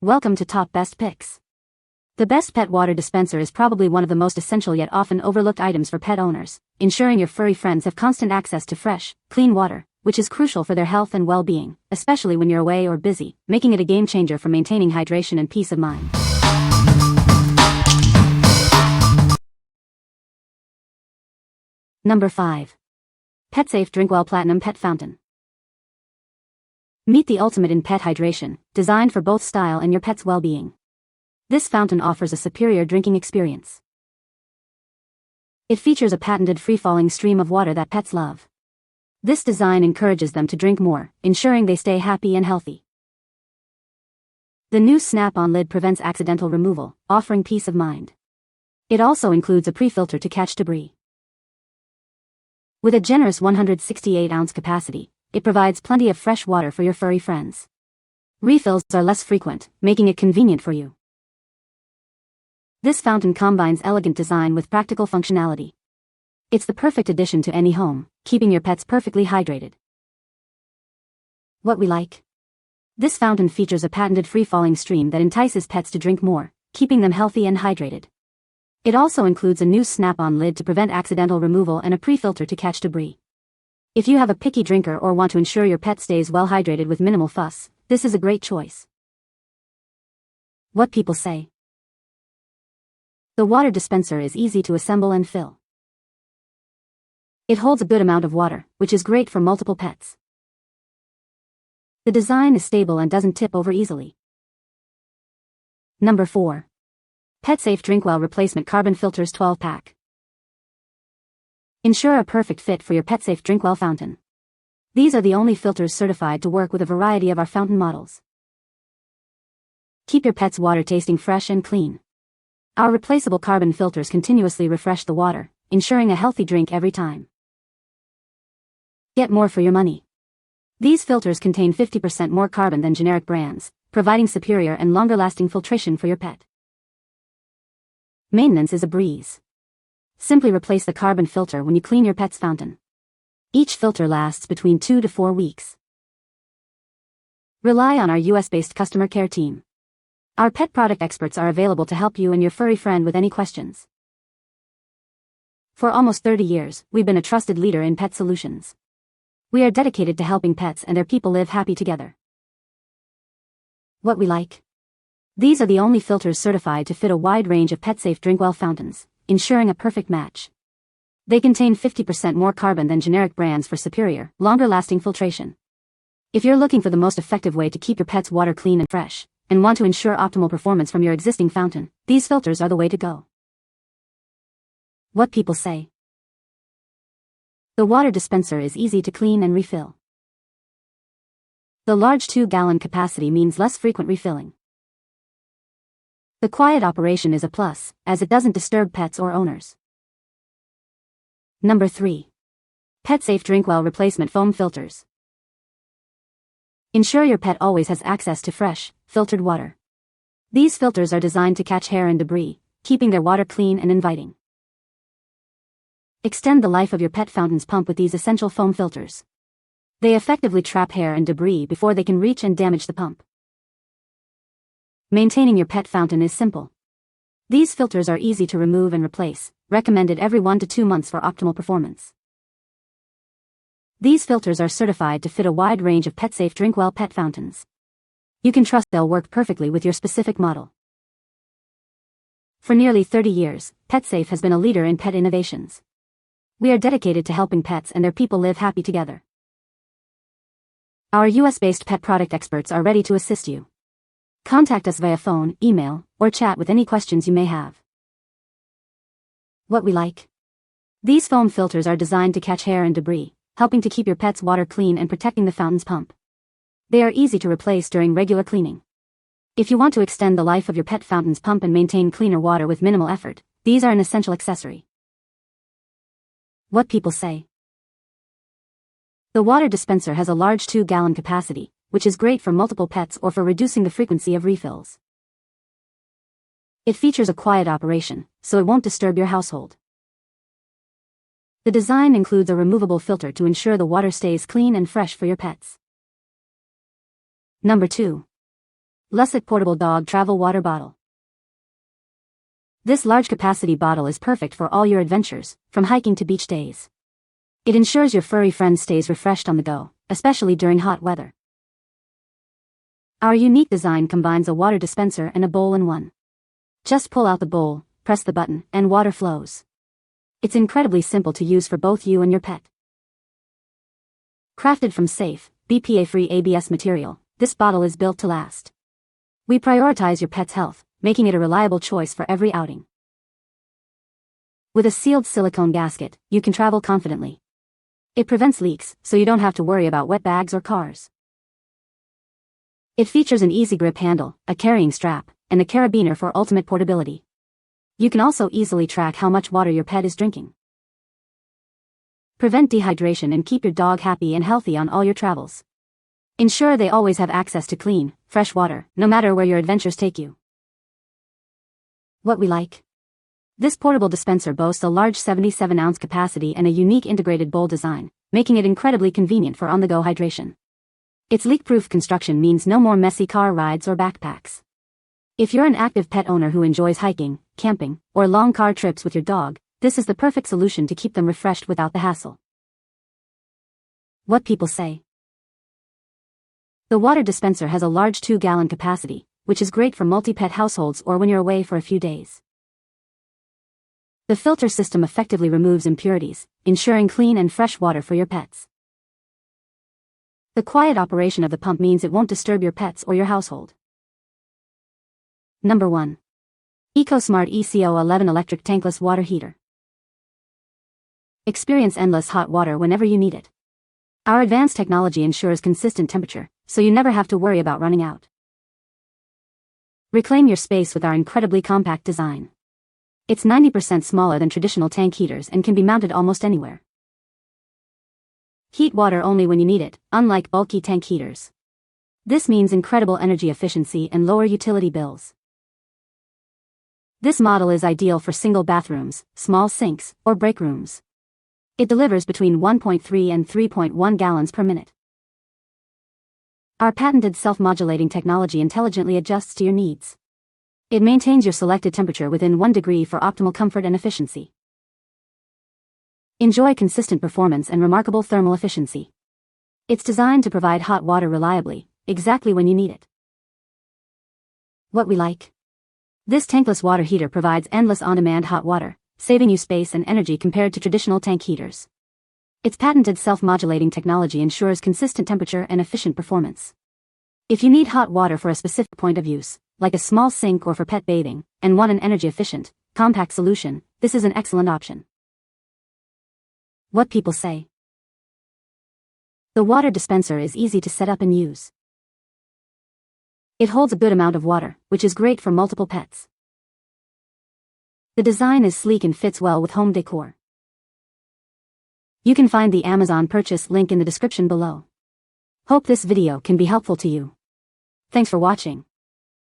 Welcome to Top Best Picks. The best pet water dispenser is probably one of the most essential yet often overlooked items for pet owners, ensuring your furry friends have constant access to fresh, clean water, which is crucial for their health and well-being, especially when you're away or busy, making it a game changer for maintaining hydration and peace of mind. Number 5. PetSafe Drinkwell Platinum Pet Fountain. Meet the ultimate in pet hydration, designed for both style and your pet's well-being. This fountain offers a superior drinking experience. It features a patented free-falling stream of water that pets love. This design encourages them to drink more, ensuring they stay happy and healthy. The new snap-on lid prevents accidental removal, offering peace of mind. It also includes a pre-filter to catch debris. With a generous 168-ounce capacity, it provides plenty of fresh water for your furry friends. Refills are less frequent, making it convenient for you. This fountain combines elegant design with practical functionality. It's the perfect addition to any home, keeping your pets perfectly hydrated. What we like? This fountain features a patented free-falling stream that entices pets to drink more, keeping them healthy and hydrated. It also includes a new snap-on lid to prevent accidental removal and a pre-filter to catch debris. If you have a picky drinker or want to ensure your pet stays well hydrated with minimal fuss, this is a great choice. What people say. The water dispenser is easy to assemble and fill. It holds a good amount of water, which is great for multiple pets. The design is stable and doesn't tip over easily. Number 4. PetSafe Drinkwell Replacement Carbon Filters 12-pack. Ensure a perfect fit for your PetSafe Drinkwell fountain. These are the only filters certified to work with a variety of our fountain models. Keep your pet's water tasting fresh and clean. Our replaceable carbon filters continuously refresh the water, ensuring a healthy drink every time. Get more for your money. These filters contain 50% more carbon than generic brands, providing superior and longer-lasting filtration for your pet. Maintenance is a breeze. Simply replace the carbon filter when you clean your pet's fountain. Each filter lasts between 2 to 4 weeks. Rely on our US-based customer care team. Our pet product experts are available to help you and your furry friend with any questions. For almost 30 years, we've been a trusted leader in pet solutions. We are dedicated to helping pets and their people live happy together. What we like? These are the only filters certified to fit a wide range of PetSafe Drinkwell fountains, ensuring a perfect match. They contain 50% more carbon than generic brands for superior, longer-lasting filtration. If you're looking for the most effective way to keep your pet's water clean and fresh, and want to ensure optimal performance from your existing fountain, these filters are the way to go. What people say. The water dispenser is easy to clean and refill. The large 2-gallon capacity means less frequent refilling. The quiet operation is a plus, as it doesn't disturb pets or owners. Number 3. PetSafe Drinkwell Replacement Foam Filters. Ensure your pet always has access to fresh, filtered water. These filters are designed to catch hair and debris, keeping their water clean and inviting. Extend the life of your pet fountain's pump with these essential foam filters. They effectively trap hair and debris before they can reach and damage the pump. Maintaining your pet fountain is simple. These filters are easy to remove and replace, recommended every 1 to 2 months for optimal performance. These filters are certified to fit a wide range of PetSafe Drinkwell pet fountains. You can trust they'll work perfectly with your specific model. For nearly 30 years, PetSafe has been a leader in pet innovations. We are dedicated to helping pets and their people live happy together. Our US-based pet product experts are ready to assist you. Contact us via phone, email, or chat with any questions you may have. What we like? These foam filters are designed to catch hair and debris, helping to keep your pet's water clean and protecting the fountain's pump. They are easy to replace during regular cleaning. If you want to extend the life of your pet fountain's pump and maintain cleaner water with minimal effort, these are an essential accessory. What people say. The water dispenser has a large 2-gallon capacity, which is great for multiple pets or for reducing the frequency of refills. It features a quiet operation, so it won't disturb your household. The design includes a removable filter to ensure the water stays clean and fresh for your pets. Number 2. LESOTC Portable Dog Travel Water Bottle. This large capacity bottle is perfect for all your adventures, from hiking to beach days. It ensures your furry friend stays refreshed on the go, especially during hot weather. Our unique design combines a water dispenser and a bowl in one. Just pull out the bowl, press the button, and water flows. It's incredibly simple to use for both you and your pet. Crafted from safe, BPA-free ABS material, this bottle is built to last. We prioritize your pet's health, making it a reliable choice for every outing. With a sealed silicone gasket, you can travel confidently. It prevents leaks, so you don't have to worry about wet bags or cars. It features an easy grip handle, a carrying strap, and a carabiner for ultimate portability. You can also easily track how much water your pet is drinking. Prevent dehydration and keep your dog happy and healthy on all your travels. Ensure they always have access to clean, fresh water, no matter where your adventures take you. What we like. This portable dispenser boasts a large 77-ounce capacity and a unique integrated bowl design, making it incredibly convenient for on-the-go hydration. Its leak-proof construction means no more messy car rides or backpacks. If you're an active pet owner who enjoys hiking, camping, or long car trips with your dog, this is the perfect solution to keep them refreshed without the hassle. What people say. The water dispenser has a large 2-gallon capacity, which is great for multi-pet households or when you're away for a few days. The filter system effectively removes impurities, ensuring clean and fresh water for your pets. The quiet operation of the pump means it won't disturb your pets or your household. Number 1. EcoSmart ECO11 Electric Tankless Water Heater. Experience endless hot water whenever you need it. Our advanced technology ensures consistent temperature, so you never have to worry about running out. Reclaim your space with our incredibly compact design. It's 90% smaller than traditional tank heaters and can be mounted almost anywhere. Heat water only when you need it, unlike bulky tank heaters. This means incredible energy efficiency and lower utility bills. This model is ideal for single bathrooms, small sinks, or break rooms. It delivers between 1.3 and 3.1 gallons per minute. Our patented self-modulating technology intelligently adjusts to your needs. It maintains your selected temperature within 1 degree for optimal comfort and efficiency. Enjoy consistent performance and remarkable thermal efficiency. It's designed to provide hot water reliably, exactly when you need it. What we like. This tankless water heater provides endless on-demand hot water, saving you space and energy compared to traditional tank heaters. Its patented self-modulating technology ensures consistent temperature and efficient performance. If you need hot water for a specific point of use, like a small sink or for pet bathing, and want an energy-efficient, compact solution, this is an excellent option. What people say. The water dispenser is easy to set up and use. It holds a good amount of water, which is great for multiple pets. The design is sleek and fits well with home decor. You can find the Amazon purchase link in the description below. Hope this video can be helpful to you. Thanks for watching.